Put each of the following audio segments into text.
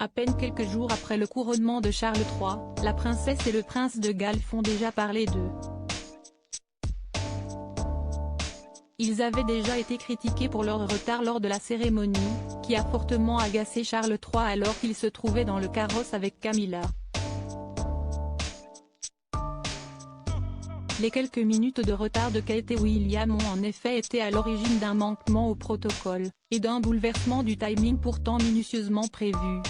À peine quelques jours après le couronnement de Charles III, la princesse et le prince de Galles font déjà parler d'eux. Ils avaient déjà été critiqués pour leur retard lors de la cérémonie, qui a fortement agacé Charles III alors qu'il se trouvait dans le carrosse avec Camilla. Les quelques minutes de retard de Kate et William ont en effet été à l'origine d'un manquement au protocole, et d'un bouleversement du timing pourtant minutieusement prévu.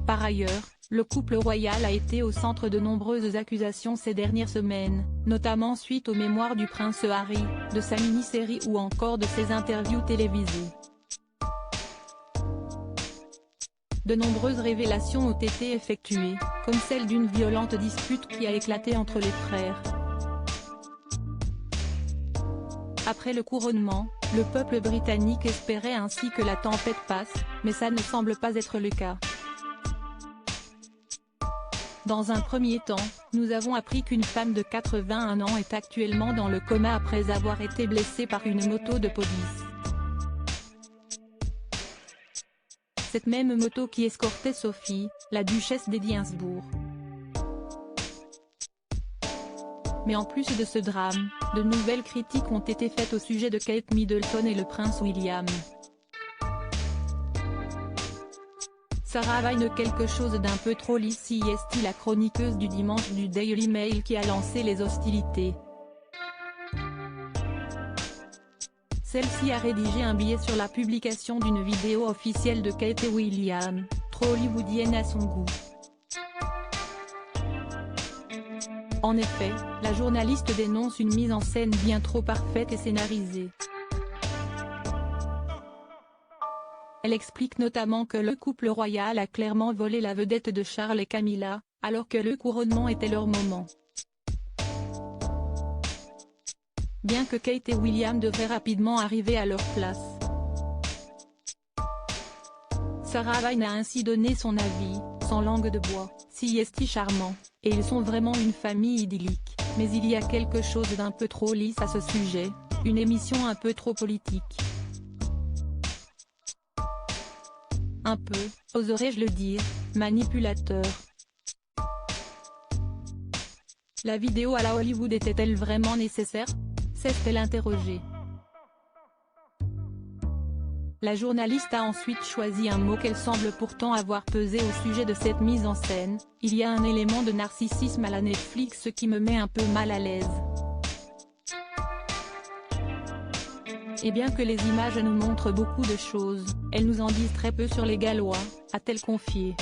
Par ailleurs, le couple royal a été au centre de nombreuses accusations ces dernières semaines, notamment suite aux mémoires du prince Harry, de sa mini-série ou encore de ses interviews télévisées. De nombreuses révélations ont été effectuées, comme celle d'une violente dispute qui a éclaté entre les frères. Après le couronnement, le peuple britannique espérait ainsi que la tempête passe, mais ça ne semble pas être le cas. Dans un premier temps, nous avons appris qu'une femme de 81 ans est actuellement dans le coma après avoir été blessée par une moto de police. Cette même moto qui escortait Sophie, la duchesse d'Édimbourg. Mais en plus de ce drame, de nouvelles critiques ont été faites au sujet de Kate Middleton et le prince William. Sarah Vine quelque chose d'un peu trop lisse est la chroniqueuse du dimanche du Daily Mail qui a lancé les hostilités. Celle-ci a rédigé un billet sur la publication d'une vidéo officielle de Kate et William, trop hollywoodienne à son goût. En effet, la journaliste dénonce une mise en scène bien trop parfaite et scénarisée. Elle explique notamment que le couple royal a clairement volé la vedette de Charles et Camilla, alors que le couronnement était leur moment. Bien que Kate et William devraient rapidement arriver à leur place. Sarah Vine a ainsi donné son avis, sans langue de bois, si est charmant, et ils sont vraiment une famille idyllique, mais il y a quelque chose d'un peu trop lisse à ce sujet, une émission un peu trop politique. Un peu, oserais-je le dire, manipulateur. La vidéo à la Hollywood était-elle vraiment nécessaire? S'est-elle interrogée. La journaliste a ensuite choisi un mot qu'elle semble pourtant avoir pesé au sujet de cette mise en scène: il y a un élément de narcissisme à la Netflix qui me met un peu mal à l'aise. Et bien que les images nous montrent beaucoup de choses, elles nous en disent très peu sur les Gallois, a-t-elle confié.